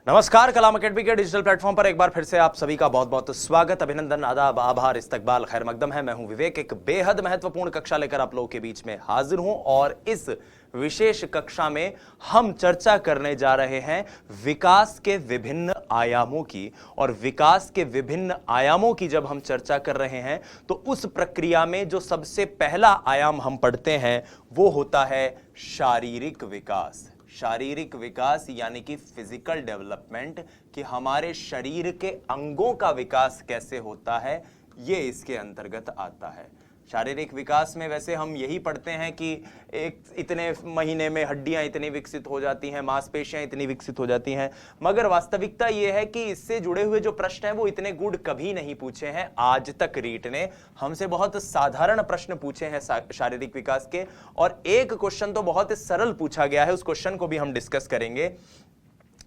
नमस्कार, कलाम अकेडमी के digital platform पर एक बार फिर से आप सभी का बहुत बहुत स्वागत, अभिनंदन, आदाब, आभार, इस्तकबाल, खैर मकदम है। मैं हूं विवेक, एक बेहद महत्वपूर्ण कक्षा लेकर आप लोगों के बीच में हाजिर हूं और इस विशेष कक्षा में हम चर्चा करने जा रहे हैं विकास के विभिन्न आयामों की। और विकास के विभिन्न आयामों की जब हम चर्चा कर रहे हैं तो उस प्रक्रिया में जो सबसे पहला आयाम हम पढ़ते हैं वो होता है शारीरिक विकास। शारीरिक विकास यानी कि फिजिकल डेवलपमेंट, कि हमारे शरीर के अंगों का विकास कैसे होता है, ये इसके अंतर्गत आता है। शारीरिक विकास में वैसे हम यही पढ़ते हैं कि एक इतने महीने में हड्डियां इतनी विकसित हो जाती हैं, मांसपेशियां इतनी विकसित हो जाती हैं, मगर वास्तविकता यह है कि इससे जुड़े हुए जो प्रश्न हैं वो इतने गूढ़ कभी नहीं पूछे हैं। आज तक रीट ने हमसे बहुत साधारण प्रश्न पूछे हैं शारीरिक विकास के, और एक क्वेश्चन तो बहुत सरल पूछा गया है, उस क्वेश्चन को भी हम डिस्कस करेंगे।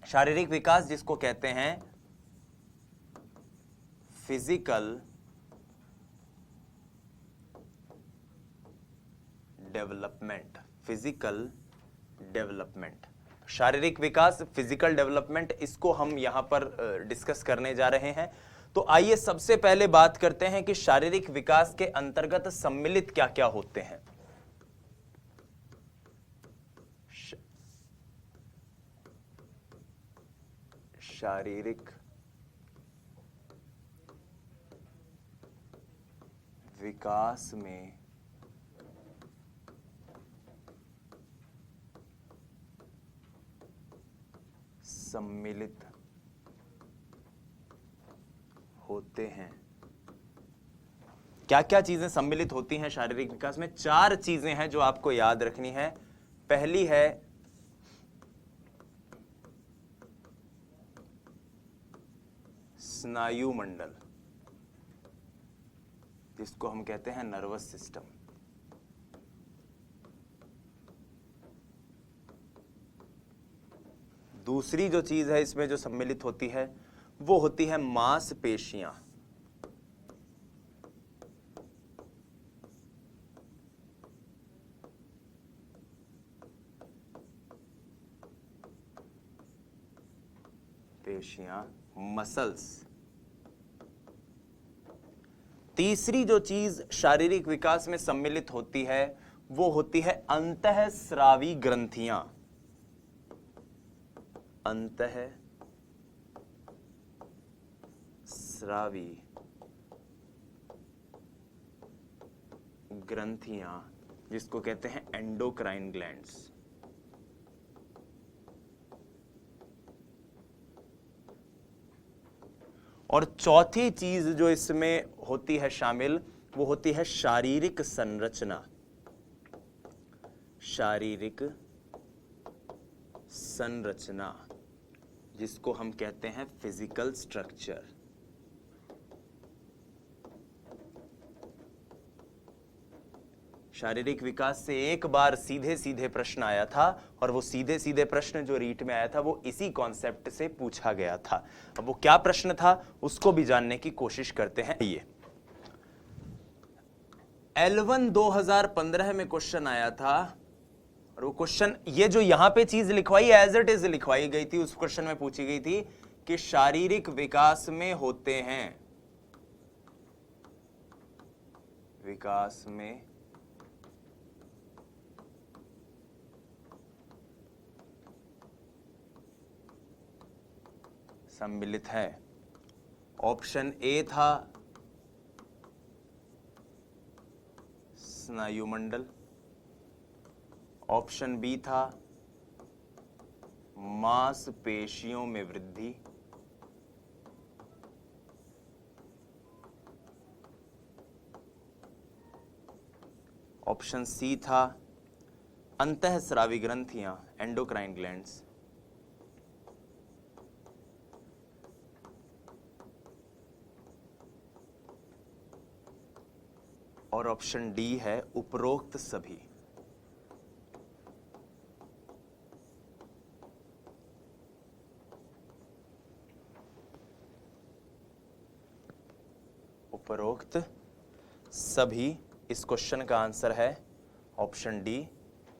शारीरिक विकास जिसको कहते हैं फिजिकल डेवलपमेंट। फिजिकल डेवलपमेंट, शारीरिक विकास, फिजिकल डेवलपमेंट, इसको हम यहां पर डिस्कस करने जा रहे हैं। तो आइए सबसे पहले बात करते हैं कि शारीरिक विकास के अंतर्गत सम्मिलित क्या क्या होते हैं। शारीरिक विकास में सम्मिलित होते हैं। क्या क्या चीजें सम्मिलित होती हैं शारीरिक विकास में? 4 चीजें हैं जो आपको याद रखनी है। पहली है स्नायु मंडल, जिसको हम कहते हैं नर्वस सिस्टम। दूसरी जो चीज है इसमें जो सम्मिलित होती है वो होती है मांसपेशियां। पेशियां, मसल्स। तीसरी जो चीज शारीरिक विकास में सम्मिलित होती है वो होती है अंतःस्रावी ग्रंथियां। अंतःस्रावी ग्रंथियां, जिसको कहते हैं एंडोक्राइन ग्लैंड्स। और चौथी चीज जो इसमें होती है शामिल, वो होती है शारीरिक संरचना। शारीरिक संरचना, जिसको हम कहते हैं फिजिकल स्ट्रक्चर। शारीरिक विकास से एक बार सीधे सीधे प्रश्न आया था, और वो सीधे सीधे प्रश्न जो रीट में आया था वो इसी कॉन्सेप्ट से पूछा गया था। अब वो क्या प्रश्न था उसको भी जानने की कोशिश करते हैं। ये L1 2015 में क्वेश्चन आया था, और वो क्वेश्चन, ये जो यहां पे चीज लिखवाई एज इट इज लिखवाई गई थी, उस क्वेश्चन में पूछी गई थी कि शारीरिक विकास में होते हैं, विकास में सम्मिलित है। ऑप्शन ए था स्नायु मंडल, ऑप्शन बी था मांसपेशियों में वृद्धि, ऑप्शन सी था अंतःस्रावी ग्रंथियां, एंडोक्राइन ग्लैंड्स, और ऑप्शन डी है उपरोक्त सभी। उपरोक्त सभी, इस क्वेश्चन का आंसर है ऑप्शन डी,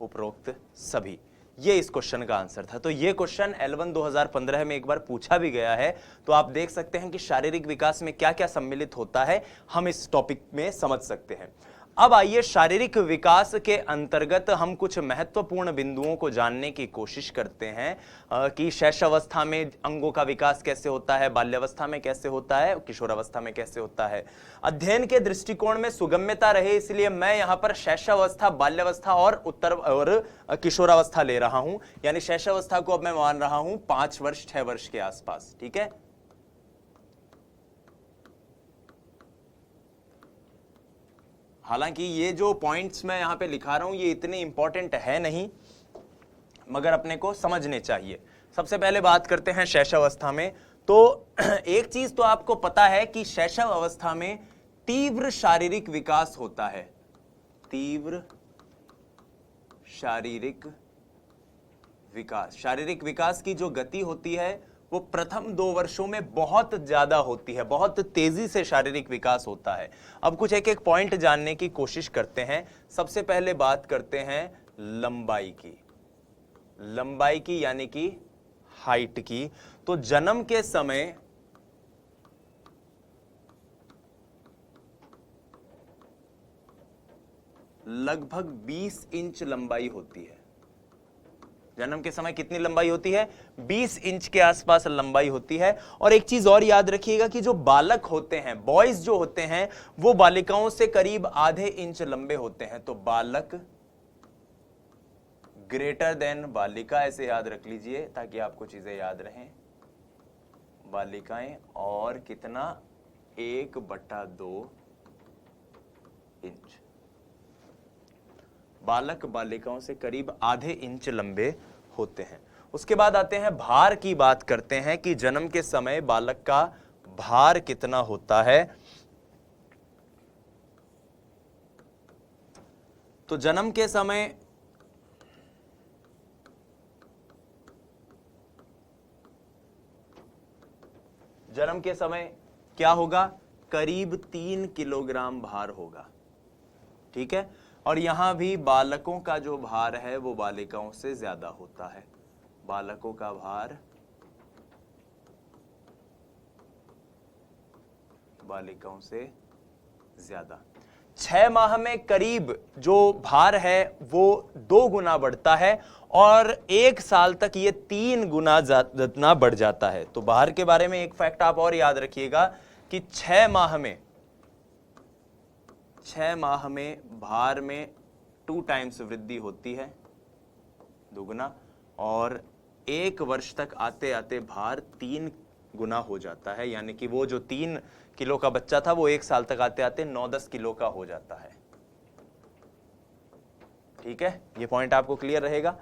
उपरोक्त सभी। ये इस क्वेश्चन का आंसर था। तो ये क्वेश्चन L1 2015 में एक बार पूछा भी गया है। तो आप देख सकते हैं कि शारीरिक विकास में क्या क्या सम्मिलित होता है, हम इस टॉपिक में समझ सकते हैं। अब आइए शारीरिक विकास के अंतर्गत हम कुछ महत्वपूर्ण बिंदुओं को जानने की कोशिश करते हैं कि शैशवावस्था में अंगों का विकास कैसे होता है, बाल्यावस्था में कैसे होता है, किशोरावस्था में कैसे होता है। अध्ययन के दृष्टिकोण में सुगम्यता रहे इसलिए मैं यहां पर शैशवावस्था, बाल्यावस्था और किशोरावस्था ले रहा हूं। यानी शैशवावस्था को अब मैं मान रहा हूं 5 वर्ष 6 वर्ष के आसपास। ठीक है, हालांकि ये जो पॉइंट्स मैं यहां पे लिखा रहा हूं ये इतने इंपॉर्टेंट है नहीं, मगर अपने को समझने चाहिए। सबसे पहले बात करते हैं शैशवावस्था में। तो एक चीज तो आपको पता है कि शैशव अवस्था में तीव्र शारीरिक विकास होता है। तीव्र शारीरिक विकास, शारीरिक विकास की जो गति होती है वो प्रथम 2 वर्षों में बहुत ज्यादा होती है, बहुत तेजी से शारीरिक विकास होता है। अब कुछ एक एक पॉइंट जानने की कोशिश करते हैं। सबसे पहले बात करते हैं लंबाई की। लंबाई की यानी कि हाइट की। तो जन्म के समय लगभग 20 इंच लंबाई होती है। जन्म के समय कितनी लंबाई होती है? 20 इंच के आसपास लंबाई होती है। और एक चीज और याद रखिएगा कि जो बालक होते हैं, बॉयज जो होते हैं, वो बालिकाओं से करीब आधे इंच लंबे होते हैं। तो बालक ग्रेटर देन बालिका, ऐसे याद रख लीजिए ताकि आपको चीजें याद रहें। बालिकाएं और कितना? 1/2 इंच। बालक बालिकाओं से करीब आधे इंच लंबे होते हैं। उसके बाद आते हैं भार की बात करते हैं कि जन्म के समय बालक का भार कितना होता है। तो जन्म के समय क्या होगा? करीब 3 किलोग्राम भार होगा। ठीक है, और यहां भी बालकों का जो भार है वो बालिकाओं से ज्यादा होता है। बालकों का भार बालिकाओं से ज्यादा। 6 माह में करीब जो भार है वो 2 गुना बढ़ता है और 1 साल तक ये 3 गुना जितना बढ़ जाता है। तो भार के बारे में एक फैक्ट आप और याद रखिएगा कि 6 माह में भार में 2 टाइम्स वृद्धि होती है, 2 गुना, और 1 वर्ष तक आते आते भार 3 गुना हो जाता है। यानी कि वो जो 3 किलो का बच्चा था वो 1 साल तक आते आते 9-10 किलो का हो जाता है। ठीक है, ये पॉइंट आपको क्लियर रहेगा।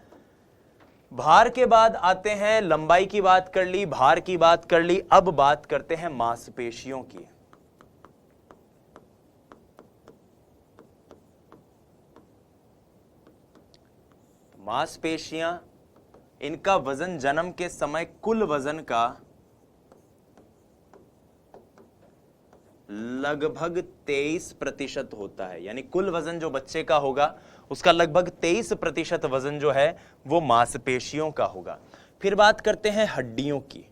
भार के बाद आते हैं, लंबाई की बात कर ली, भार की बात कर ली, अब बात करते हैं मांसपेशियों की। मांसपेशियां, इनका वजन जन्म के समय कुल वजन का लगभग 23% होता है। यानी कुल वजन जो बच्चे का होगा उसका लगभग 23% वजन जो है वो मांसपेशियों का होगा। फिर बात करते हैं हड्डियों की।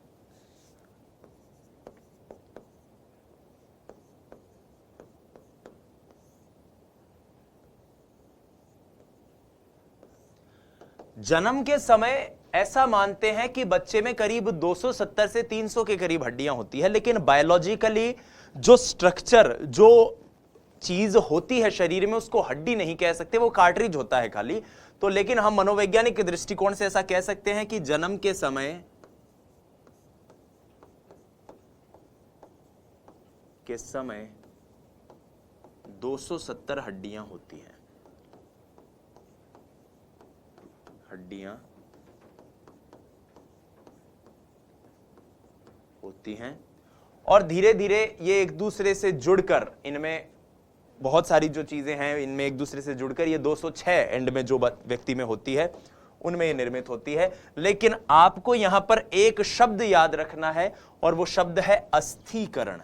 जन्म के समय ऐसा मानते हैं कि बच्चे में करीब 270 से 300 के करीब हड्डियां होती है, लेकिन बायोलॉजिकली जो स्ट्रक्चर, जो चीज होती है शरीर में, उसको हड्डी नहीं कह सकते, वो कार्ट्रिज होता है खाली। तो लेकिन हम मनोवैज्ञानिक दृष्टिकोण से ऐसा कह सकते हैं कि जन्म के समय 270 हड्डियां होती हैं। हड्डियां होती हैं और धीरे धीरे ये एक दूसरे से जुड़कर, इनमें बहुत सारी जो चीजें हैं इनमें एक दूसरे से जुड़कर ये 206 एंड में जो व्यक्ति में होती है उनमें ये निर्मित होती है। लेकिन आपको यहां पर एक शब्द याद रखना है और वो शब्द है अस्थीकरण।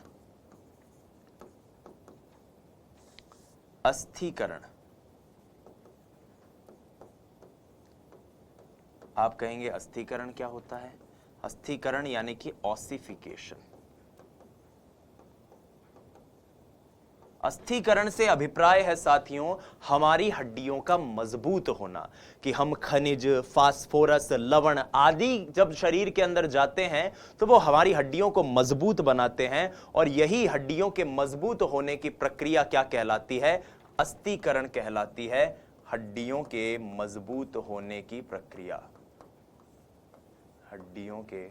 अस्थीकरण। आप कहेंगे अस्थिकरण क्या होता है? अस्थिकरण यानी कि ऑसिफिकेशन। अस्थिकरण से अभिप्राय है साथियों हमारी हड्डियों का मजबूत होना, कि हम खनिज, फास्फोरस, लवण आदि जब शरीर के अंदर जाते हैं तो वो हमारी हड्डियों को मजबूत बनाते हैं, और यही हड्डियों के मजबूत होने की प्रक्रिया क्या कहलाती है? अस्थिकरण कहलाती है। हड्डियों के मजबूत होने की प्रक्रिया, हड्डियों के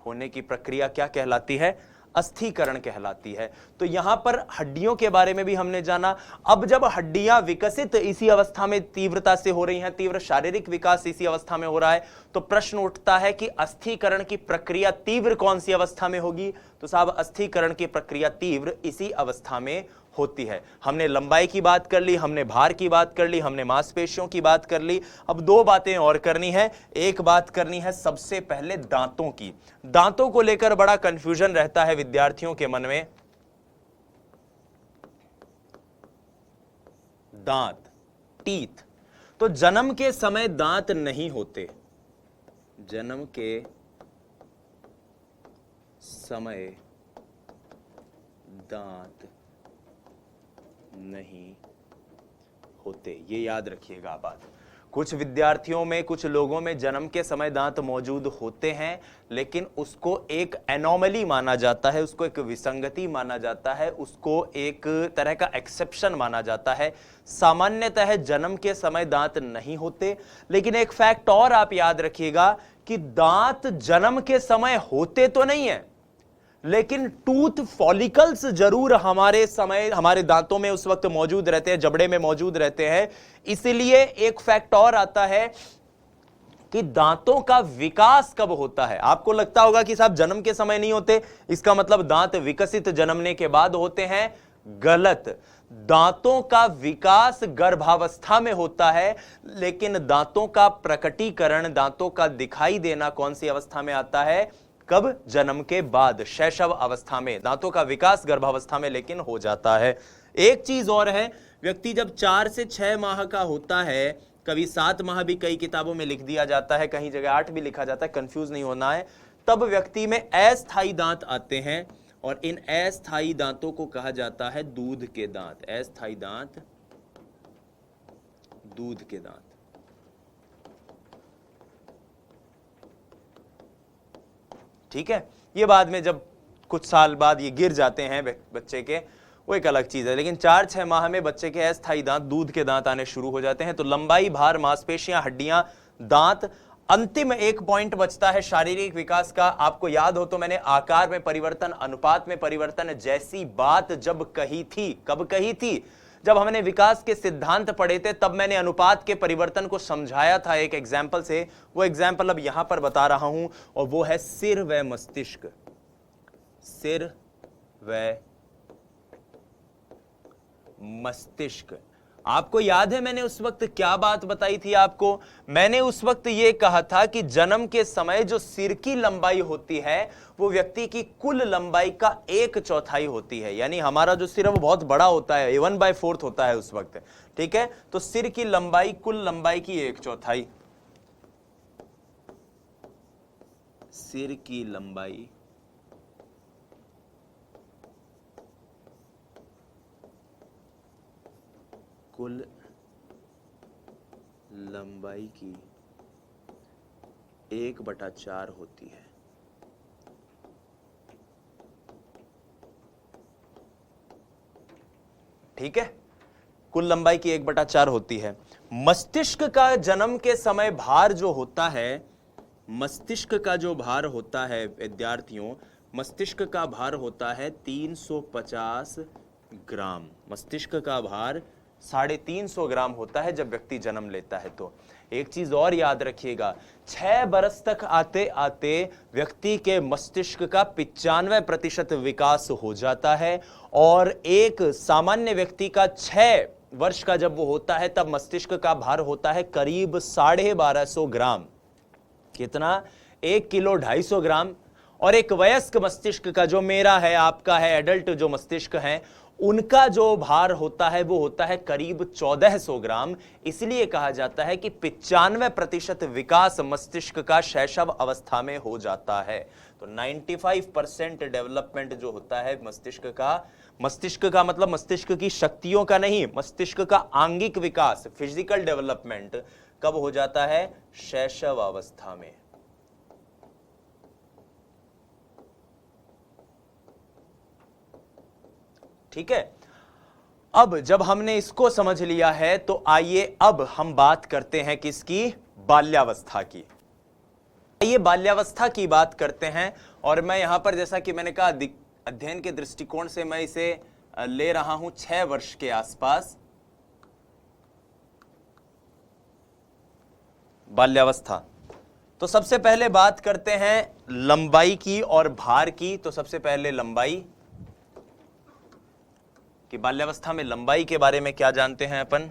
होने की प्रक्रिया क्या कहलाती है? अस्थिकरण कहलाती है। तो यहां पर हड्डियों के बारे में भी हमने जाना। अब जब हड्डियां विकसित इसी अवस्था में तीव्रता से हो रही हैं, तीव्र शारीरिक विकास इसी अवस्था में हो रहा है, तो प्रश्न उठता है कि अस्थिकरण की प्रक्रिया तीव्र कौन सी अवस्था में होगी? तो साहब अस्थिकरण की प्रक्रिया तीव्र इसी अवस्था में होती है। हमने लंबाई की बात कर ली, हमने भार की बात कर ली, हमने मांसपेशियों की बात कर ली। अब दो बातें और करनी है। एक बात करनी है सबसे पहले दांतों की। दांतों को लेकर बड़ा कंफ्यूजन रहता है विद्यार्थियों के मन में। दांत, टीथ, तो जन्म के समय दांत नहीं होते। जन्म के समय दांत नहीं होते, ये याद रखिएगा बात। कुछ विद्यार्थियों में, कुछ लोगों में जन्म के समय दांत मौजूद होते हैं, लेकिन उसको एक एनोमली माना जाता है, उसको एक विसंगति माना जाता है, उसको एक तरह का एक्सेप्शन माना जाता है। सामान्यतः जन्म के समय दांत नहीं होते। लेकिन एक फैक्ट और आप याद रखिएगा कि दांत जन्म के समय होते तो नहीं है, लेकिन टूथ फॉलिकल्स जरूर हमारे दांतों में उस वक्त मौजूद रहते हैं, जबड़े में मौजूद रहते हैं। इसलिए एक फैक्ट और आता है कि दांतों का विकास कब होता है। आपको लगता होगा कि साहब जन्म के समय नहीं होते, इसका मतलब दांत विकसित जन्मने के बाद होते हैं। गलत। दांतों का विकास गर्भावस्था में होता है, लेकिन दांतों का प्रकटीकरण, दांतों का दिखाई देना कौन सी अवस्था में आता है? कब? जन्म के बाद, शैशव अवस्था में। दांतों का विकास गर्भावस्था में लेकिन हो जाता है। एक चीज और है, व्यक्ति जब 4 से 6 माह का होता है, कभी 7 माह भी कई किताबों में लिख दिया जाता है, कहीं जगह 8 भी लिखा जाता है, कंफ्यूज नहीं होना है, तब व्यक्ति में अस्थायी दांत आते हैं, और इन अस्थायी दांतों को कहा जाता है दूध के दांत। अस्थायी दांत, दूध के दांत। ठीक है, ये बाद में जब कुछ साल बाद ये गिर जाते हैं बच्चे के, वो एक अलग चीज है। लेकिन 4-6 माह में बच्चे के अस्थायी दांत, दूध के दांत आने शुरू हो जाते हैं। तो लंबाई, भार, मांसपेशियां, हड्डियां, दांत। अंतिम एक पॉइंट बचता है शारीरिक विकास का। आपको याद हो तो मैंने आकार में परिवर्तन, अनुपात में परिवर्तन जैसी बात जब कही थी, कब कही थी? जब हमने विकास के सिद्धांत पढ़े थे, तब मैंने अनुपात के परिवर्तन को समझाया था एक एग्जाम्पल से। वो एग्जाम्पल अब यहां पर बता रहा हूं, और वो है सिर व मस्तिष्क। सिर व मस्तिष्क। आपको याद है मैंने उस वक्त क्या बात बताई थी आपको? मैंने उस वक्त यह कहा था कि जन्म के समय जो सिर की लंबाई होती है वो व्यक्ति की कुल लंबाई का 1/4 होती है। यानी हमारा जो सिर है वो बहुत बड़ा होता है, 1/4 होता है उस वक्त। ठीक है, तो सिर की लंबाई कुल लंबाई की 1/4। सिर की लंबाई कुल लंबाई की 1/4 होती है। ठीक है, कुल लंबाई की 1/4 होती है। मस्तिष्क का जन्म के समय भार जो होता है, मस्तिष्क का जो भार होता है विद्यार्थियों, मस्तिष्क का भार होता है 350 ग्राम। मस्तिष्क का भार 350 ग्राम होता है जब व्यक्ति जन्म लेता है। तो एक चीज और याद रखिएगा, 6 बरस तक आते आते व्यक्ति के मस्तिष्क का 95% विकास हो जाता है, और एक सामान्य व्यक्ति का 6 वर्ष का जब वो होता है तब मस्तिष्क का भार होता है करीब 1250 ग्राम। कितना? 1 किलो 250 ग्राम, और एक वयस्क मस्तिष्क का, जो मेरा है, आपका है, एडल्ट जो मस्तिष्क है, उनका जो भार होता है वो होता है करीब 1400 ग्राम। इसलिए कहा जाता है कि 95% विकास मस्तिष्क का शैशव अवस्था में हो जाता है। तो 95% डेवलपमेंट जो होता है मस्तिष्क का मतलब मस्तिष्क की शक्तियों का नहीं, मस्तिष्क का आंगिक विकास, फिजिकल डेवलपमेंट कब हो जाता है? शैशव अवस्था में। ठीक है, अब जब हमने इसको समझ लिया है तो आइए अब हम बात करते हैं किसकी? बाल्यावस्था की। आइए बाल्यावस्था की बात करते हैं, और मैं यहां पर, जैसा कि मैंने कहा, अध्ययन के दृष्टिकोण से मैं इसे ले रहा हूं 6 वर्ष के आसपास। बाल्यावस्था, तो सबसे पहले बात करते हैं लंबाई की और भार की। तो सबसे पहले लंबाई, कि बाल्यावस्था में लंबाई के बारे में क्या जानते हैं अपन?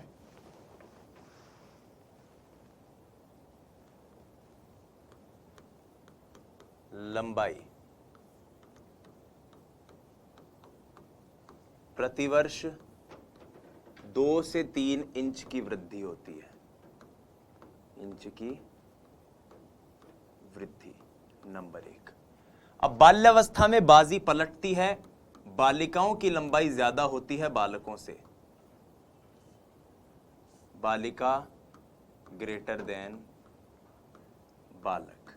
लंबाई प्रतिवर्ष 2 से 3 इंच की वृद्धि होती है। इंच की वृद्धि, नंबर 1। अब बाल्यावस्था में बाजी पलटती है, बालिकाओं की लंबाई ज्यादा होती है बालकों से। बालिका ग्रेटर देन बालक।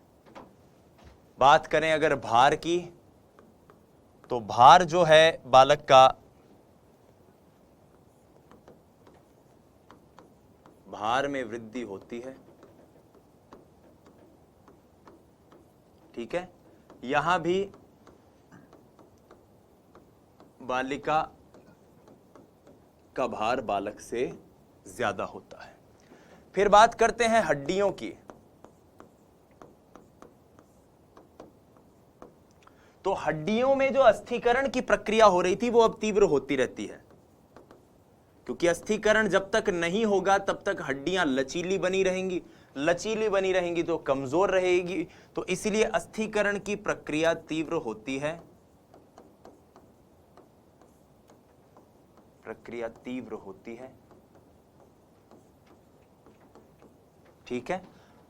बात करें अगर भार की, तो भार जो है बालक का, भार में वृद्धि होती है। ठीक है, यहां भी बालिका का भार बालक से ज्यादा होता है। फिर बात करते हैं हड्डियों की। तो हड्डियों में जो अस्थिकरण की प्रक्रिया हो रही थी वो अब तीव्र होती रहती है, क्योंकि अस्थिकरण जब तक नहीं होगा तब तक हड्डियां लचीली बनी रहेंगी, लचीली बनी रहेंगी तो कमजोर रहेगी। तो इसलिए अस्थिकरण की प्रक्रिया तीव्र होती है, प्रक्रिया तीव्र होती है। ठीक है,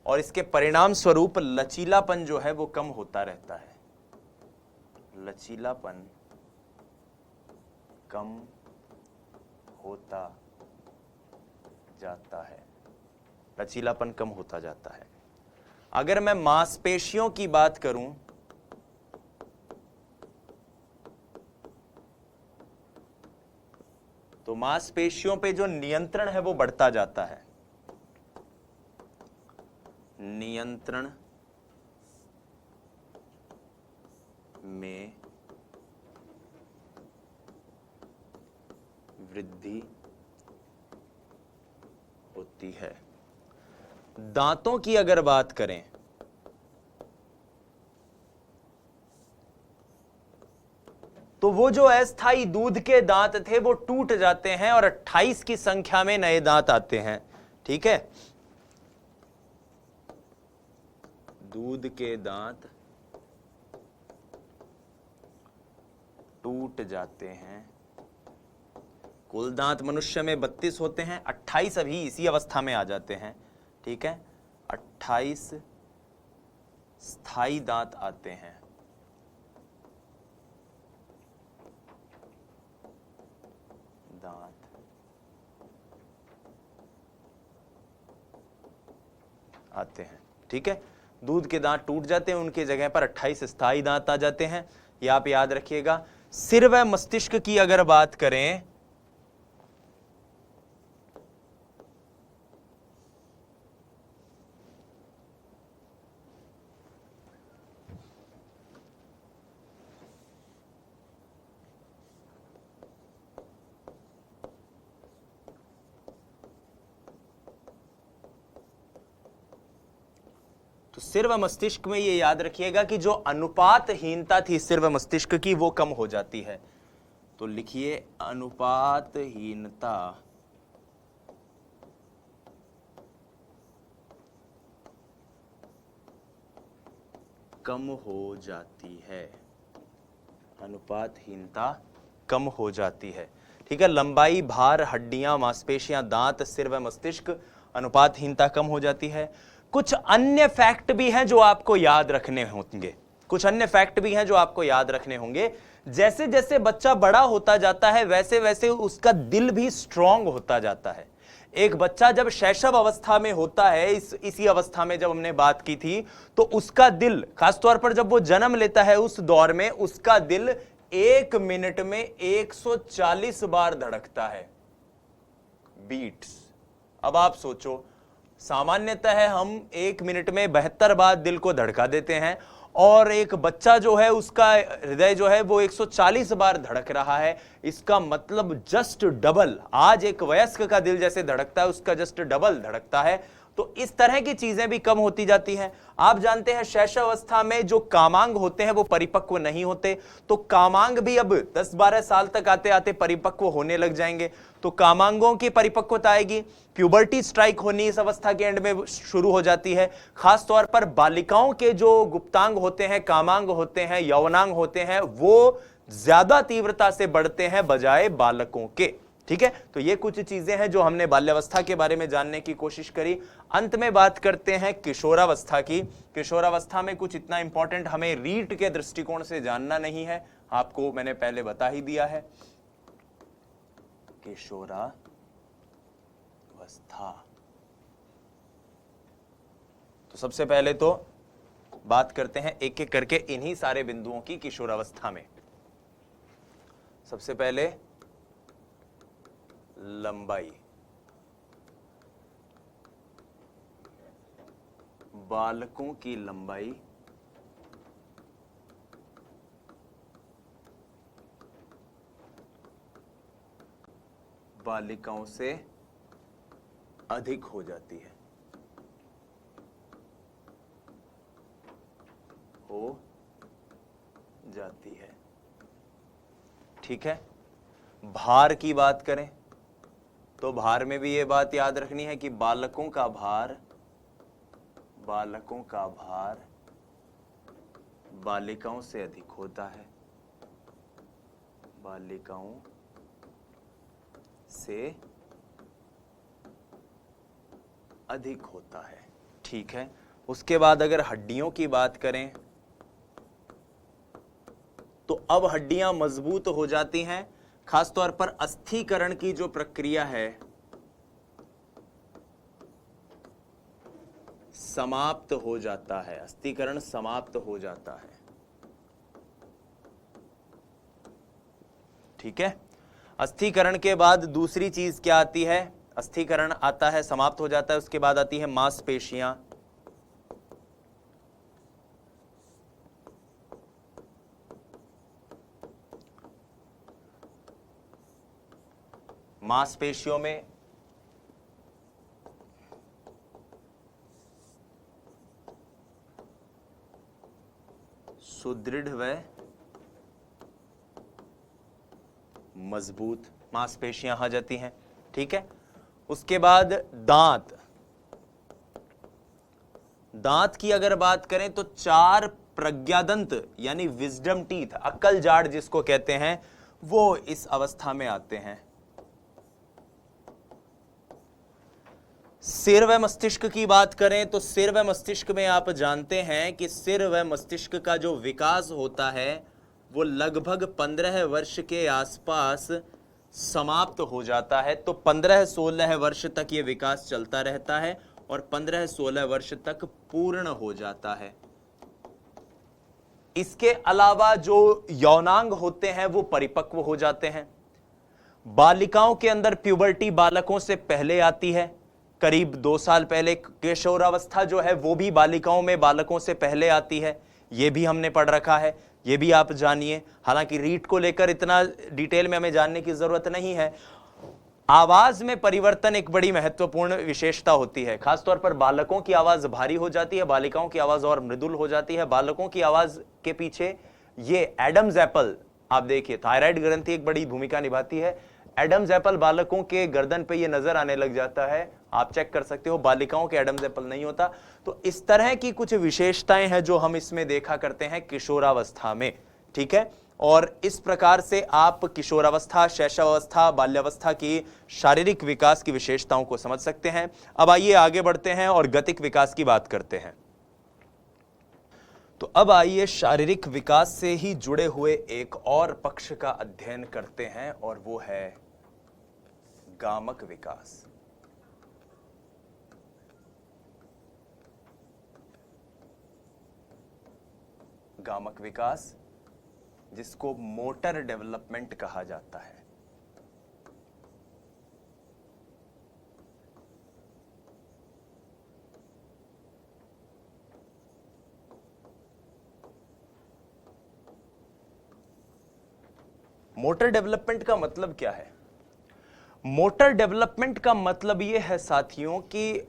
और इसके परिणाम स्वरूप लचीलापन जो है वो कम होता रहता है। लचीलापन कम होता जाता है, लचीलापन कम होता जाता है। अगर मैं मांसपेशियों की बात करूं, तो मांसपेशियों पे जो नियंत्रण है वो बढ़ता जाता है। नियंत्रण में वृद्धि होती है। दांतों की अगर बात करें, तो वो जो अस्थायी दूध के दांत थे वो टूट जाते हैं और 28 की संख्या में नए दांत आते हैं। ठीक है, दूध के दांत टूट जाते हैं। कुल दांत मनुष्य में 32 होते हैं, 28 अभी इसी अवस्था में आ जाते हैं। ठीक है, 28 स्थायी दांत आते हैं। दांत आते हैं। ठीक है, दूध के दांत टूट जाते हैं, उनके जगह पर 28 स्थायी दांत आ जाते हैं। ये आप याद रखिएगा। सिर व मस्तिष्क की अगर बात करें, तो सिर व मस्तिष्क में ये याद रखिएगा कि जो अनुपातहीनता थी सिर व मस्तिष्क की वो कम हो जाती है। तो लिखिए अनुपातहीनता कम हो जाती है, अनुपातहीनता कम हो जाती है। ठीक है, लंबाई, भार, हड्डियां, मांसपेशियां, दांत, सिर व मस्तिष्क, अनुपातहीनता कम हो जाती है। कुछ अन्य फैक्ट भी हैं जो आपको याद रखने होंगे, कुछ अन्य फैक्ट भी हैं जो आपको याद रखने होंगे। जैसे जैसे बच्चा बड़ा होता जाता है वैसे वैसे उसका दिल भी स्ट्रांग होता जाता है। एक बच्चा जब शैशव अवस्था में होता है, इसी अवस्था में जब हमने बात की थी, तो उसका दिल, खासतौर पर जब वो जन्म लेता है उस दौर में, उसका दिल 1 मिनट में 140 बार धड़कता है, बीट्स। अब आप सोचो, सामान्यतः हम 1 मिनट में 72 बार दिल को धड़का देते हैं, और एक बच्चा जो है उसका हृदय जो है वो 140 बार धड़क रहा है। इसका मतलब जस्ट डबल, आज एक वयस्क का दिल जैसे धड़कता है उसका जस्ट डबल धड़कता है। तो इस तरह की चीजें भी कम होती जाती हैं। आप जानते हैं शैशव अवस्था में जो कामांग होते हैं वो परिपक्व नहीं होते, तो कामांग भी अब 10-12 साल तक आते आते परिपक्व होने लग जाएंगे। तो कामांगों की परिपक्वता आएगी, प्यूबर्टी स्ट्राइक होनी इस अवस्था के एंड में शुरू हो जाती है। खास तौर पर बालिकाओं के जो गुप्तांग होते हैं, कामांग होते हैं, यौवनांग होते हैं, वो ज्यादा तीव्रता से बढ़ते हैं बजाय बालकों के। ठीक है, तो ये कुछ चीजें हैं जो हमने बाल्यावस्था के बारे में जानने की कोशिश करी। अंत में बात करते हैं किशोरावस्था की। किशोरावस्था में कुछ इतना इंपॉर्टेंट हमें रीट के दृष्टिकोण से जानना नहीं है, आपको मैंने पहले बता ही दिया है। किशोरावस्था, तो सबसे पहले तो बात करते हैं एक एक करके इन्हीं सारे बिंदुओं की किशोरावस्था में। सबसे पहले लंबाई, बालकों की लंबाई बालिकाओं से अधिक हो जाती है, हो जाती है। ठीक है, भार की बात करें तो भार में भी ये बात याद रखनी है कि बालकों का भार बालिकाओं से अधिक होता है, बालिकाओं से अधिक होता है। ठीक है, उसके बाद अगर हड्डियों की बात करें तो अब हड्डियां मजबूत हो जाती हैं। खासतौर पर अस्थिकरण की जो प्रक्रिया है समाप्त हो जाता है, अस्थिकरण समाप्त हो जाता है। ठीक है, अस्थिकरण के बाद दूसरी चीज क्या आती है? अस्थिकरण आता है, समाप्त हो जाता है, उसके बाद आती है मांसपेशियां। मांसपेशियों में सुदृढ़ व मजबूत मांसपेशियां आ जाती हैं। ठीक है, उसके बाद दांत। दांत की अगर बात करें तो 4 प्रज्ञादंत यानी विजडम टीथ, अक्ल जाड़ जिसको कहते हैं, वो इस अवस्था में आते हैं। सिर व मस्तिष्क की बात करें तो सिर व मस्तिष्क में आप जानते हैं कि सिर व मस्तिष्क का जो विकास होता है वो लगभग 15 वर्ष के आसपास समाप्त हो जाता है। तो 15-16 वर्ष तक ये विकास चलता रहता है और 15-16 वर्ष तक पूर्ण हो जाता है। इसके अलावा जो यौनांग होते हैं वो परिपक्व हो जाते हैं। बालिकाओं के अंदर प्यूबर्टी बालकों से पहले आती है, करीब 2 साल पहले। किशोरावस्था जो है वो भी बालिकाओं में बालकों से पहले आती है, ये भी हमने पढ़ रखा है, ये भी आप जानिए। हालांकि रीट को लेकर इतना डिटेल में हमें जानने की जरूरत नहीं है। आवाज में परिवर्तन एक बड़ी महत्वपूर्ण विशेषता होती है। खासतौर पर बालकों की आवाज भारी हो जाती है, बालिकाओं की आवाज और मृदुल हो जाती है। बालकों की आवाज के पीछे ये एडम्स एप्पल, आप देखिए थायराइड ग्रंथि एक बड़ी भूमिका निभाती है। एडम्स एप्पल बालकों के गर्दन पे ये नजर आने लग जाता है, आप चेक कर सकते हो, बालिकाओं के एडम्स एप्पल नहीं होता। तो इस तरह की कुछ विशेषताएं हैं जो हम इसमें देखा करते हैं किशोरावस्था में, ठीक है। और इस प्रकार से आप किशोरावस्था, शैशवावस्था, बाल्यावस्था की शारीरिक विकास की विशेषताओं को समझ सकते हैं। अब आइए आगे बढ़ते हैं और गतिक विकास की बात करते हैं। तो अब आइए शारीरिक विकास से ही जुड़े हुए एक और पक्ष का अध्ययन करते हैं, और वो है गामक विकास। गामक विकास, जिसको मोटर डेवलपमेंट कहा जाता है। मोटर डेवलपमेंट का मतलब क्या है? मोटर डेवलपमेंट का मतलब यह है साथियों कि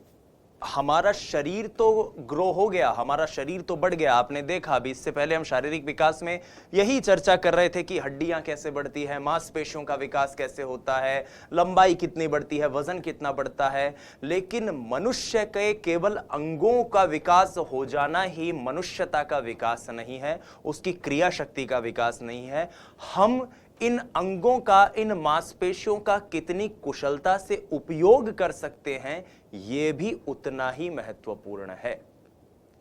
हमारा शरीर तो ग्रो हो गया, हमारा शरीर तो बढ़ गया। आपने देखा, अभी इससे पहले हम शारीरिक विकास में यही चर्चा कर रहे थे कि हड्डियां कैसे बढ़ती है, मांसपेशियों का विकास कैसे होता है, लंबाई कितनी बढ़ती है, वजन कितना बढ़ता है। लेकिन मनुष्य के केवल अंगों का विकास हो जाना ही मनुष्यता का विकास नहीं है, उसकी क्रिया शक्ति का विकास नहीं है। हम इन अंगों का, इन मांसपेशियों का कितनी कुशलता से उपयोग कर सकते हैं, यह भी उतना ही महत्वपूर्ण है,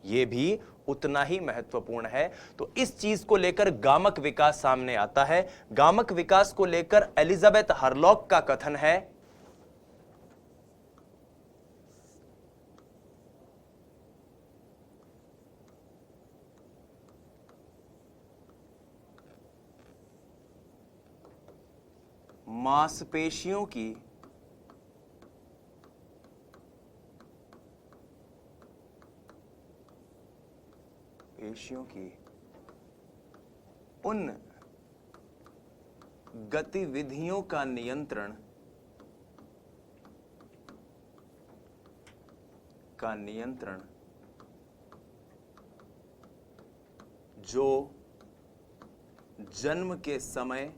यह भी उतना ही महत्वपूर्ण है। तो इस चीज को लेकर गामक विकास सामने आता है। गामक विकास को लेकर एलिजाबेथ हरलॉक का कथन है, मांसपेशियों की उन गतिविधियों का नियंत्रण जो जन्म के समय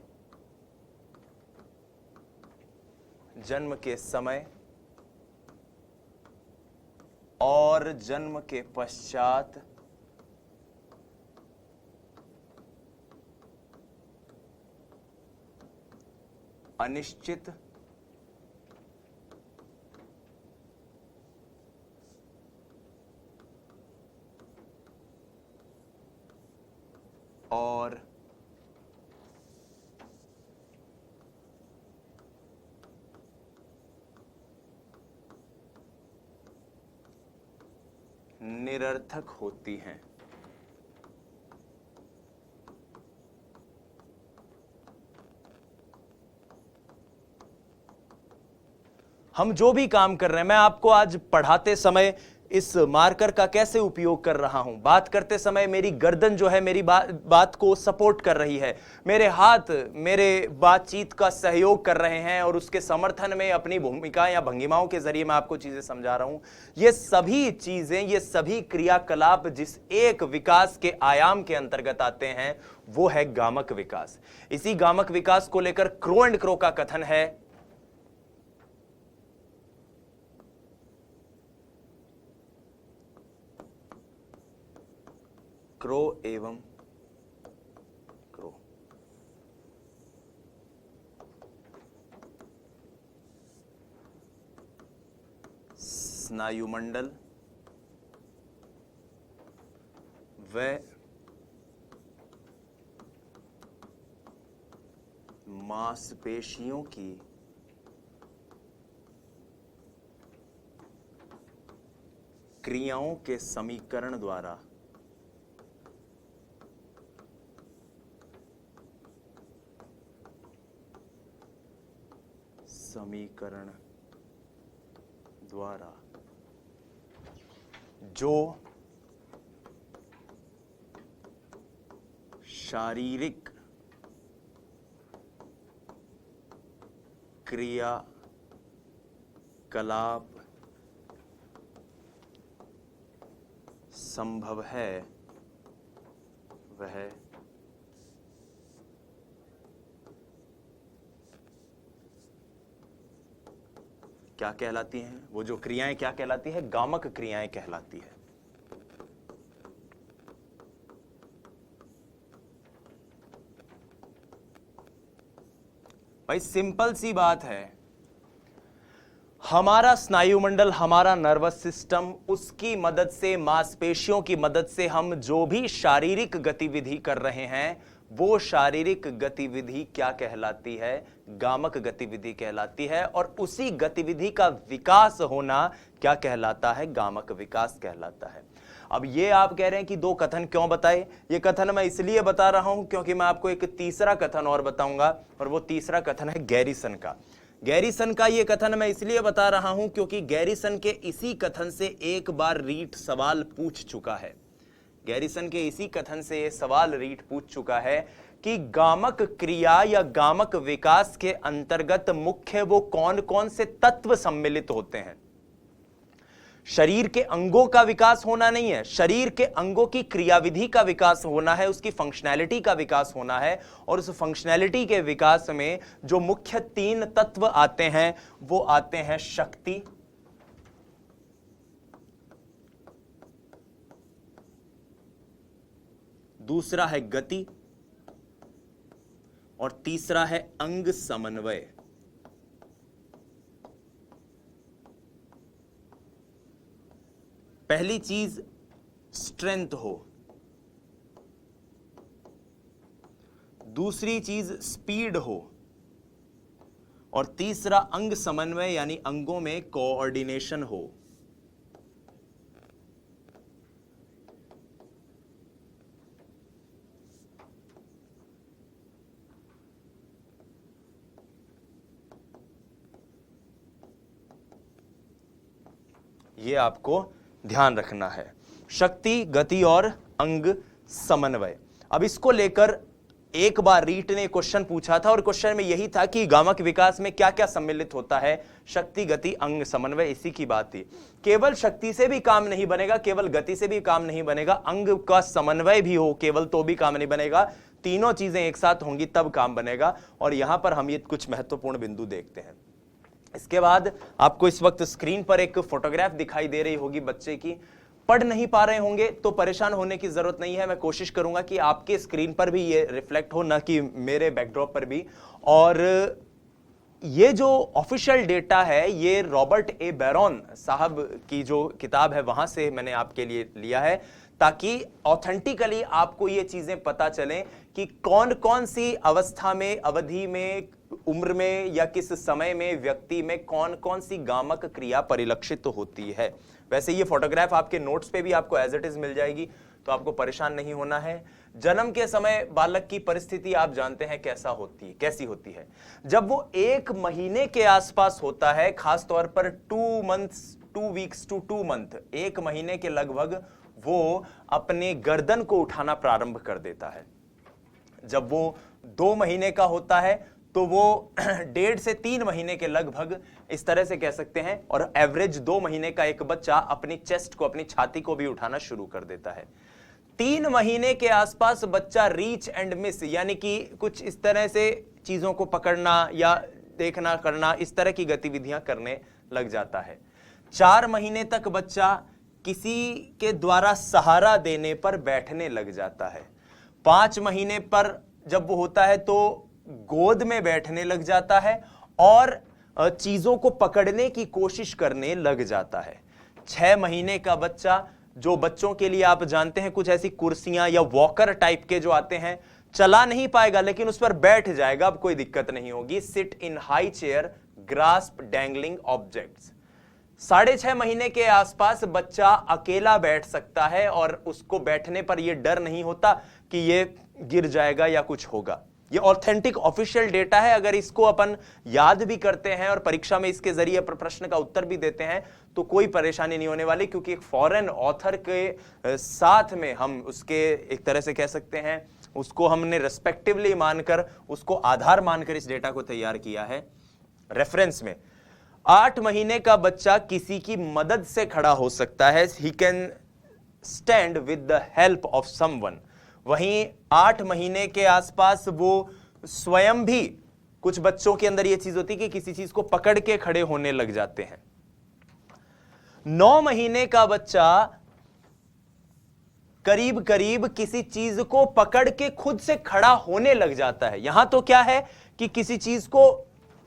और जन्म के पश्चात अनिश्चित और निरर्थक होती हैं। हम जो भी काम कर रहे हैं, मैं आपको आज पढ़ाते समय इस मार्कर का कैसे उपयोग कर रहा हूं, बात करते समय मेरी गर्दन जो है मेरी बात को सपोर्ट कर रही है, मेरे हाथ मेरे बातचीत का सहयोग कर रहे हैं, और उसके समर्थन में अपनी भूमिका या भंगिमाओं के जरिए मैं आपको चीजें समझा रहा हूं। ये सभी चीजें, ये सभी क्रियाकलाप जिस एक विकास के आयाम के अंतर्गत आते हैं, वो है गामक विकास। इसी गामक विकास को लेकर क्रो एंड क्रो का कथन है, क्रो एवं क्रो। स्नायुमंडल व मांसपेशियों की क्रियाओं के समीकरण द्वारा जो शारीरिक क्रियाकलाप संभव है, क्या कहलाती हैं? वो जो क्रियाएं क्या कहलाती है? गामक क्रियाएं कहलाती है। भाई सिंपल सी बात है, हमारा स्नायुमंडल, हमारा नर्वस सिस्टम, उसकी मदद से, मांसपेशियों की मदद से हम जो भी शारीरिक गतिविधि कर रहे हैं, वो शारीरिक गतिविधि क्या कहलाती है? गामक गतिविधि कहलाती है। और उसी गतिविधि का विकास होना क्या कहलाता है? गामक विकास कहलाता है। अब ये आप कह रहे हैं कि दो कथन क्यों बताए? ये कथन मैं इसलिए बता रहा हूं क्योंकि मैं आपको एक तीसरा कथन और बताऊंगा, और वो तीसरा कथन है गैरीसन का। गैरीसन का ये कथन मैं इसलिए बता रहा हूं क्योंकि गैरीसन के इसी कथन से एक बार रीट सवाल पूछ चुका है। गैरीसन के इसी कथन से ये सवाल रीट पूछ चुका है कि गामक क्रिया या गामक विकास के अंतर्गत मुख्य वो कौन कौन से तत्व सम्मिलित होते हैं। शरीर के अंगों का विकास होना नहीं है, शरीर के अंगों की क्रियाविधि का विकास होना है, उसकी फंक्शनैलिटी का विकास होना है। और उस फंक्शनैलिटी के विकास में जो मुख्य 3 तत्व आते हैं वो आते हैं शक्ति, दूसरा है गति, और तीसरा है अंग समन्वय। पहली चीज स्ट्रेंथ हो, दूसरी चीज स्पीड हो, और तीसरा अंग समन्वय यानी अंगों में कोऑर्डिनेशन हो। ये आपको ध्यान रखना है, शक्ति, गति और अंग समन्वय। अब इसको लेकर एक बार रीट ने क्वेश्चन पूछा था, और क्वेश्चन में यही था कि गामक विकास में क्या क्या सम्मिलित होता है, शक्ति, गति, अंग समन्वय, इसी की बात थी। केवल शक्ति से भी काम नहीं बनेगा, केवल गति से भी काम नहीं बनेगा, अंग का समन्वय भी हो केवल तो भी काम नहीं बनेगा, तीनों चीजें एक साथ होंगी तब काम बनेगा। और यहां पर हम ये कुछ महत्वपूर्ण बिंदु देखते हैं। इसके बाद आपको इस वक्त स्क्रीन पर एक फोटोग्राफ दिखाई दे रही होगी बच्चे की। पढ़ नहीं पा रहे होंगे तो परेशान होने की जरूरत नहीं है, मैं कोशिश करूंगा कि आपके स्क्रीन पर भी ये रिफ्लेक्ट हो, ना कि मेरे बैकड्रॉप पर भी। और ये जो ऑफिशियल डेटा है ये रॉबर्ट ए बैरॉन साहब की जो किताब है वहां से मैंने आपके लिए लिया है, ताकि ऑथेंटिकली आपको ये चीजें पता चलें कि कौन कौन सी अवस्था में, अवधि में, उम्र में या किस समय में व्यक्ति में कौन कौन सी गामक क्रिया परिलक्षित होती है। वैसे ये फोटोग्राफ आपके नोट्स पे भी आपको एज इट इज मिल जाएगी, तो आपको परेशान नहीं होना है। जन्म के समय बालक की परिस्थिति आप जानते हैं कैसी होती है। जब वो 1 महीने के आसपास होता है, खास तौर पर 2 वीक्स टू 2 मंथ, 1 महीने के लगभग, वो अपने गर्दन को उठाना प्रारंभ कर देता है। जब वो 2 महीने का होता है तो वो 1.5 से 3 महीने के लगभग, इस तरह से कह सकते हैं, और एवरेज 2 महीने का एक बच्चा अपनी चेस्ट को, अपनी छाती को भी उठाना शुरू कर देता है। 3 महीने के आसपास बच्चा रीच एंड मिस, यानी कि कुछ इस तरह से चीजों को पकड़ना या देखना करना, इस तरह की गतिविधियां करने लग जाता है। 4 महीने तक बच्चा किसी के द्वारा सहारा देने पर बैठने लग जाता है। 5 महीने पर जब वो होता है तो गोद में बैठने लग जाता है और चीजों को पकड़ने की कोशिश करने लग जाता है। 6 महीने का बच्चा, जो बच्चों के लिए आप जानते हैं कुछ ऐसी कुर्सियां या वॉकर टाइप के जो आते हैं, चला नहीं पाएगा लेकिन उस पर बैठ जाएगा, अब कोई दिक्कत नहीं होगी। Sit in high chair, grasp dangling objects. 6.5 महीने के आसपास बच्चा अकेला बैठ सकता है और उसको बैठने पर यह डर नहीं होता कि ये गिर जाएगा या कुछ होगा। ये ऑथेंटिक ऑफिशियल डेटा है। अगर इसको अपन याद भी करते हैं और परीक्षा में इसके जरिए प्रश्न का उत्तर भी देते हैं तो कोई परेशानी नहीं होने वाली, क्योंकि एक फॉरेन ऑथर के साथ में हम उसके एक तरह से कह सकते हैं, उसको हमने रेस्पेक्टिवली मानकर, उसको आधार मानकर इस डेटा को तैयार किया है रेफरेंस में। 8 महीने का बच्चा किसी की मदद से खड़ा हो सकता है, he can stand with the help of someone. वहीं 8 महीने के आसपास वो स्वयं भी कुछ बच्चों के अंदर यह चीज होती है कि किसी चीज को पकड़ के खड़े होने लग जाते हैं। 9 महीने का बच्चा करीब करीब किसी चीज को पकड़ के खुद से खड़ा होने लग जाता है। यहां तो क्या है कि किसी चीज को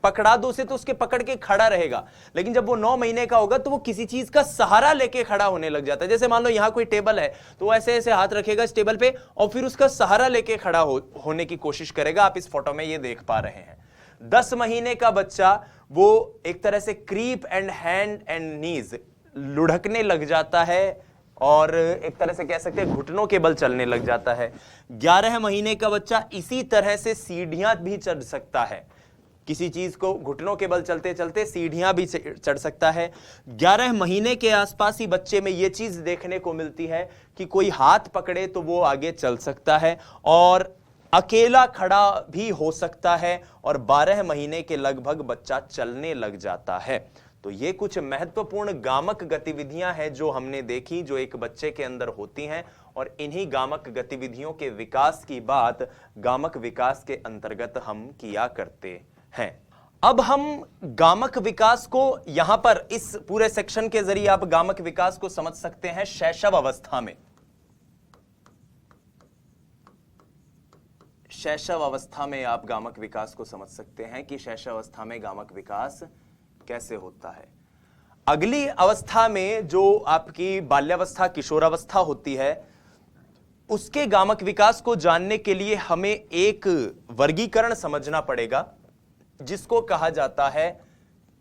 पकड़ा दो उसे तो उसके पकड़ के खड़ा रहेगा, लेकिन जब वो 9 महीने का होगा तो वो किसी चीज का सहारा लेके खड़ा होने लग जाता है। जैसे मान लो यहां कोई टेबल है तो वो ऐसे ऐसे हाथ रखेगा इस टेबल पे और फिर उसका सहारा लेके खड़ा होने की कोशिश करेगा। आप इस फोटो में ये देख पा रहे हैं। 10 महीने का बच्चा वो एक तरह से क्रीप एंड हैंड एंड नीज लुढ़कने लग जाता है और एक तरह से कह सकते हैं घुटनों के बल चलने लग जाता है। 11 महीने का बच्चा इसी तरह से सीढ़ियां भी चढ़ सकता है, किसी चीज को घुटनों के बल चलते चलते सीढ़ियां भी चढ़ सकता है। 11 महीने के आसपास ही बच्चे में यह चीज देखने को मिलती है कि कोई हाथ पकड़े तो वो आगे चल सकता है और अकेला खड़ा भी हो सकता है और 12 महीने के लगभग बच्चा चलने लग जाता है। तो ये कुछ महत्वपूर्ण गामक गतिविधियां हैं जो हमने देखी, जो एक बच्चे के अंदर होती हैं और इन्हीं गामक गतिविधियों के विकास की बात गामक विकास के अंतर्गत हम किया करते हैं। अब हम गामक विकास को यहां पर इस पूरे सेक्शन के जरिए आप गामक विकास को समझ सकते हैं शैशव अवस्था में। शैशव अवस्था में आप गामक विकास को समझ सकते हैं कि शैशव अवस्था में गामक विकास कैसे होता है। अगली अवस्था में जो आपकी बाल्यावस्था किशोरावस्था होती है उसके गामक विकास को जानने के लिए हमें एक वर्गीकरण समझना पड़ेगा जिसको कहा जाता है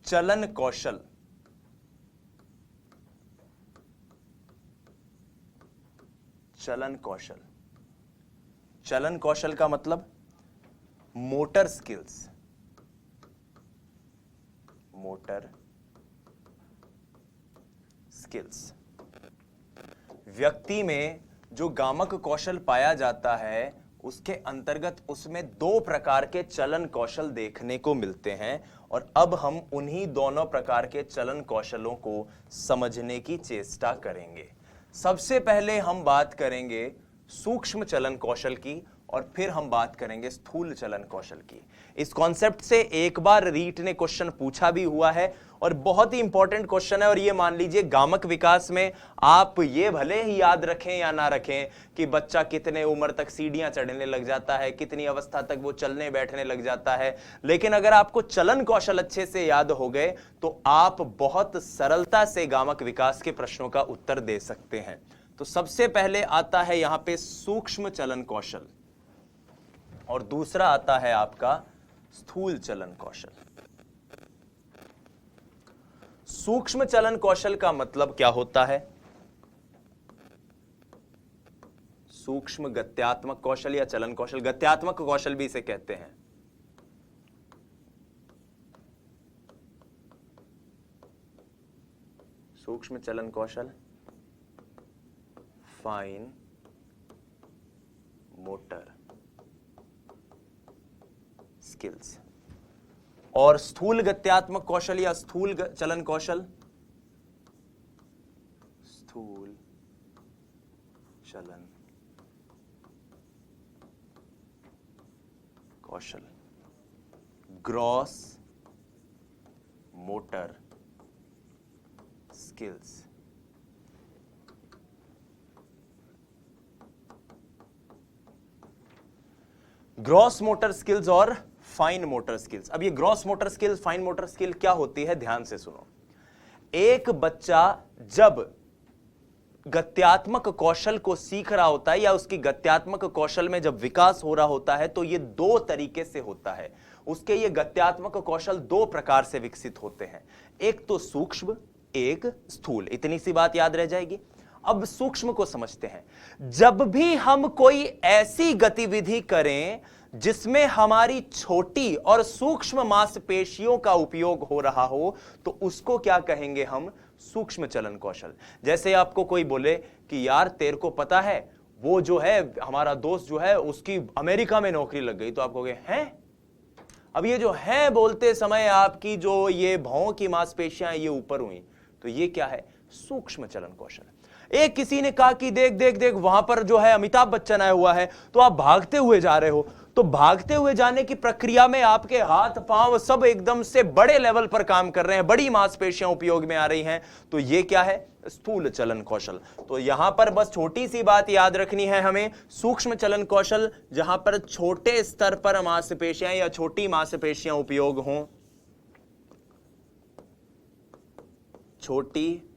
चलन कौशल। चलन कौशल, चलन कौशल का मतलब मोटर स्किल्स, मोटर स्किल्स। व्यक्ति में जो गामक कौशल पाया जाता है उसके अंतर्गत उसमें 2 प्रकार के चलन कौशल देखने को मिलते हैं और अब हम उन्हीं दोनों प्रकार के चलन कौशलों को समझने की चेष्टा करेंगे। सबसे पहले हम बात करेंगे सूक्ष्म चलन कौशल की और फिर हम बात करेंगे स्थूल चलन कौशल की। इस कॉन्सेप्ट से एक बार रीट ने क्वेश्चन पूछा भी हुआ है और बहुत ही इंपॉर्टेंट क्वेश्चन है। और ये मान लीजिए गामक विकास में आप ये भले ही याद रखें या ना रखें कि बच्चा कितने उम्र तक सीढ़ियां चढ़ने लग जाता है, कितनी अवस्था तक वो चलने बैठने लग जाता है, लेकिन अगर आपको चलन कौशल अच्छे से याद हो गए तो आप बहुत सरलता से गामक विकास के प्रश्नों का उत्तर दे सकते हैं। तो सबसे पहले आता है यहां पे सूक्ष्म चलन कौशल और दूसरा आता है आपका स्थूल चलन कौशल। सूक्ष्म चलन कौशल का मतलब क्या होता है? सूक्ष्म गत्यात्मक कौशल या चलन कौशल, गत्यात्मक कौशल भी इसे कहते हैं। सूक्ष्म चलन कौशल, फाइन मोटर स्किल्स। और स्थूल गत्यात्मक कौशल या स्थूल चलन कौशल, स्थूल चलन कौशल, gross motor skills. Gross motor skills और फाइन मोटर स्किल्स। अब ये gross motor skills, fine motor skill क्या होती है, ध्यान से सुनो। एक बच्चा जब गत्यात्मक कौशल को सीख रहा होता है या उसकी गत्यात्मक कौशल में जब विकास हो रहा होता है तो ये 2 तरीके से होता है। उसके ये गत्यात्मक कौशल 2 प्रकार से विकसित होते हैं, एक तो सूक्ष्म, एक स्थूल। इतनी सी बात याद रह जाएगी। अब सूक्ष्म को समझते हैं। जब भी हम कोई ऐसी गतिविधि करें जिसमें हमारी छोटी और सूक्ष्म मांसपेशियों का उपयोग हो रहा हो तो उसको क्या कहेंगे हम? सूक्ष्म चलन कौशल। जैसे आपको कोई बोले कि यार तेरे को पता है वो जो है हमारा दोस्त जो है उसकी अमेरिका में नौकरी लग गई, तो आप कहोगे हैं? अब ये जो है बोलते समय आपकी जो ये भौं की मांसपेशियां ये ऊपर हुई, तो ये क्या है? सूक्ष्म चलन कौशल। एक किसी ने कहा कि देख देख देख वहां पर जो है अमिताभ बच्चन आया हुआ है, तो आप भागते हुए जा रहे हो, तो भागते हुए जाने की प्रक्रिया में आपके हाथ पांव सब एकदम से बड़े लेवल पर काम कर रहे हैं, बड़ी मांसपेशियां उपयोग में आ रही हैं, तो ये क्या है? स्थूल चलन कौशल। तो यहां पर बस छोटी सी बात याद रखनी है हमें, सूक्ष्म चलन कौशल जहां पर छोटे स्तर पर मांसपेशियां या छोटी मांसपेशियां उपयोग हों, छोटी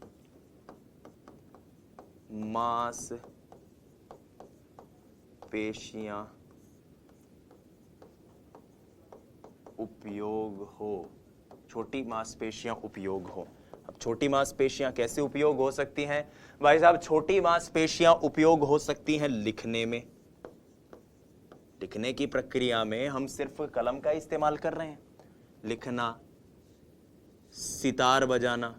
मांसपेशियां उपयोग हो, छोटी मांसपेशियां उपयोग हो। अब छोटी मांसपेशियां कैसे उपयोग हो सकती हैं भाई साहब? छोटी मांसपेशियां उपयोग हो सकती हैं लिखने में। लिखने की प्रक्रिया में हम सिर्फ कलम का इस्तेमाल कर रहे हैं। लिखना, सितार बजाना,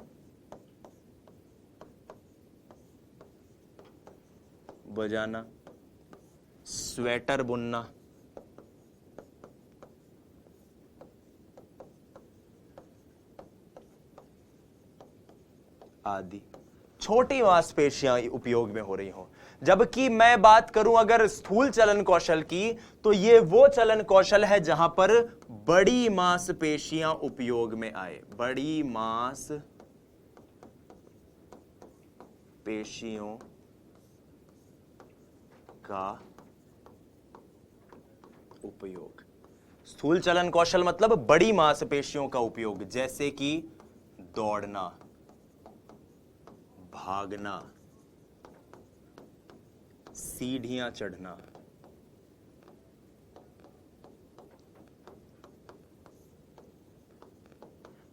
स्वेटर बुनना, आदि छोटी मांसपेशियां उपयोग में हो रही हो। जबकि मैं बात करूं अगर स्थूल चलन कौशल की, तो ये वो चलन कौशल है जहां पर बड़ी मांसपेशियां उपयोग में आए, बड़ी मांसपेशियों का उपयोग। स्थूल चलन कौशल मतलब बड़ी मांसपेशियों का उपयोग, जैसे कि दौड़ना, भागना, सीढ़ियां चढ़ना।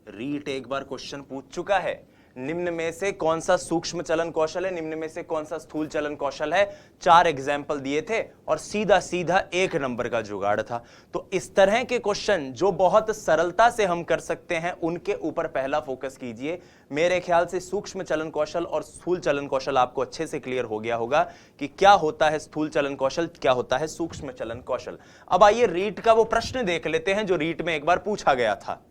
रीट एक बार क्वेश्चन पूछ चुका है, निम्न में से कौन सा सूक्ष्म चलन कौशल है, निम्न में से कौन सा स्थूल चलन कौशल है? 4 एग्जाम्पल दिए थे और सीधा सीधा 1 नंबर का जुगाड़ था। तो इस तरह के क्वेश्चन जो बहुत सरलता से हम कर सकते हैं, उनके ऊपर पहला फोकस कीजिए। मेरे ख्याल से सूक्ष्म चलन कौशल और स्थूल चलन कौशल आपको अच्छे से क्लियर हो गया होगा कि क्या होता है स्थूल चलन कौशल, क्या होता है सूक्ष्म चलन कौशल। अब आइए रीट का वो प्रश्न देख लेते हैं जो रीट में एक बार पूछा गया था।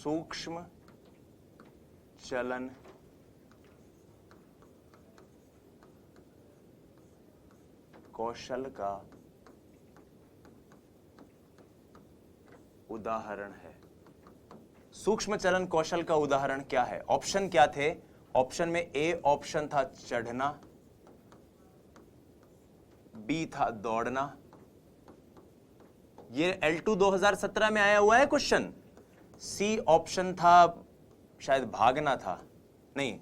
सूक्ष्म चलन कौशल का उदाहरण है। सूक्ष्म चलन कौशल का उदाहरण क्या है? ऑप्शन क्या थे? ऑप्शन में ए ऑप्शन था चढ़ना, बी था दौड़ना। ये L2 2017 में आया हुआ है क्वेश्चन। सी ऑप्शन था शायद भागना था, नहीं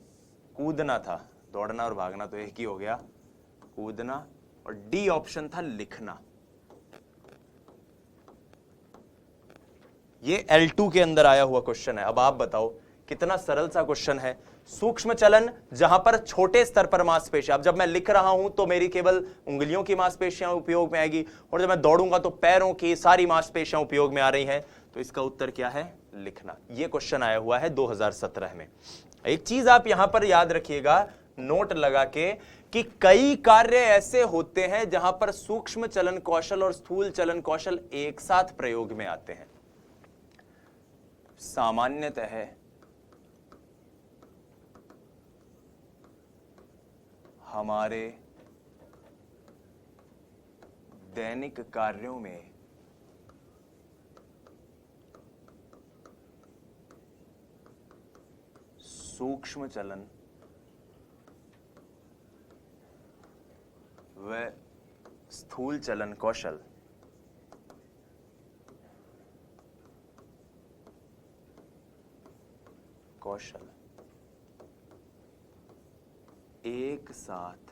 कूदना था, दौड़ना और भागना तो एक ही हो गया, कूदना। और डी ऑप्शन था लिखना। ये L2 के अंदर आया हुआ क्वेश्चन है। अब आप बताओ कितना सरल सा क्वेश्चन है। सूक्ष्म चलन जहां पर छोटे स्तर पर मांसपेशियां, अब जब मैं लिख रहा हूं तो मेरी केवल उंगलियों की मांसपेशियां उपयोग में आएगी, और जब मैं दौड़ूंगा तो पैरों की सारी मांसपेशियां उपयोग में आ रही हैं। तो इसका उत्तर क्या है? लिखना। यह क्वेश्चन आया हुआ है 2017 में। एक चीज आप यहां पर याद रखिएगा नोट लगा के, कि कई कार्य ऐसे होते हैं जहां पर सूक्ष्म चलन कौशल और स्थूल चलन कौशल एक साथ प्रयोग में आते हैं। सामान्यतः हमारे दैनिक कार्यों में सूक्ष्म चलन व स्थूल चलन कौशल एक साथ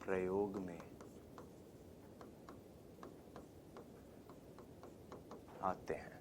प्रयोग में आते हैं।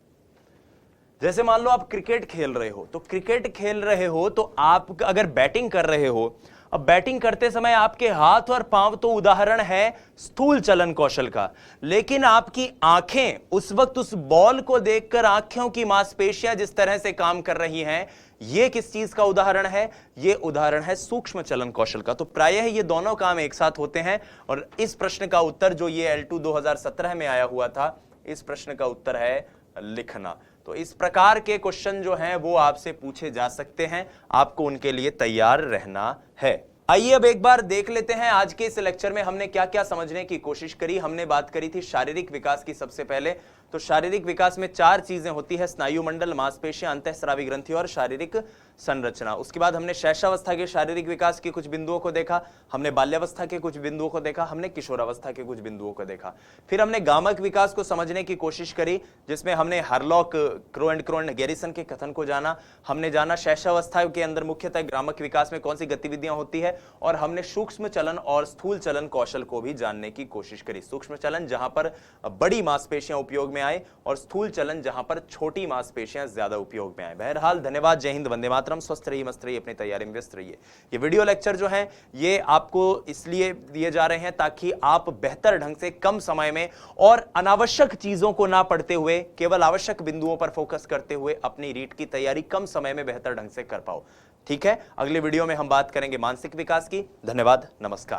जैसे मान लो आप क्रिकेट खेल रहे हो, तो क्रिकेट खेल रहे हो तो आप अगर बैटिंग कर रहे हो, अब बैटिंग करते समय आपके हाथ और पांव तो उदाहरण है स्थूल चलन कौशल का, लेकिन आपकी आंखें उस वक्त उस बॉल को देखकर आंखों की मांसपेशियां जिस तरह से काम कर रही हैं, ये किस चीज का उदाहरण है? ये उदाहरण है सूक्ष्म चलन कौशल का। तो प्रायः ये दोनों काम एक साथ होते हैं और इस प्रश्न का उत्तर जो ये L2 2017 में आया हुआ था, इस प्रश्न का उत्तर है लिखना। तो इस प्रकार के क्वेश्चन जो हैं वो आपसे पूछे जा सकते हैं, आपको उनके लिए तैयार रहना है। आइए अब एक बार देख लेते हैं आज के इस लेक्चर में हमने क्या क्या समझने की कोशिश करी। हमने बात करी थी शारीरिक विकास की। सबसे पहले तो शारीरिक विकास में 4 चीजें होती है: स्नायु मंडल, मांसपेशियां, अंतःस्रावी ग्रंथि और शारीरिक संरचना। उसके बाद हमने शैशवावस्था के शारीरिक विकास के कुछ बिंदुओं को देखा, हमने बाल्यावस्था के कुछ बिंदुओं को देखा, हमने किशोरावस्था के कुछ बिंदुओं को देखा। फिर हमने गामक विकास को समझने की कोशिश करी, जिसमें हमने Hurlock, Crow and Crow and Garrison के कथन को जाना। हमने जाना शैशवावस्था के अंदर मुख्यतः गामक विकास में कौन सी गतिविधियां होती है, और हमने सूक्ष्म चलन और स्थूल चलन कौशल को भी जानने की कोशिश करी। सूक्ष्म चलन जहां पर बड़ी मांसपेशियां उपयोग में आए और स्थूल चलन जहां पर छोटी मांसपेशियां ज्यादा उपयोग में आए। बहरहाल धन्यवाद, जय हिंद, वंदे मातरम, स्वस्थ रहिए, मस्त रहिए, अपनी तैयारी में व्यस्त रहिए। ये वीडियो लेक्चर जो है ये आपको इसलिए दिए जा रहे हैं ताकि आप बेहतर ढंग से कम समय में और अनावश्यक चीजों को ना पढ़ते हुए केवल आवश्यक बिंदुओं पर फोकस करते हुए अपनी रीट की तैयारी कम समय में बेहतर ढंग से कर पाओ। ठीक है, अगले वीडियो में हम बात करेंगे मानसिक विकास की। धन्यवाद, नमस्कार।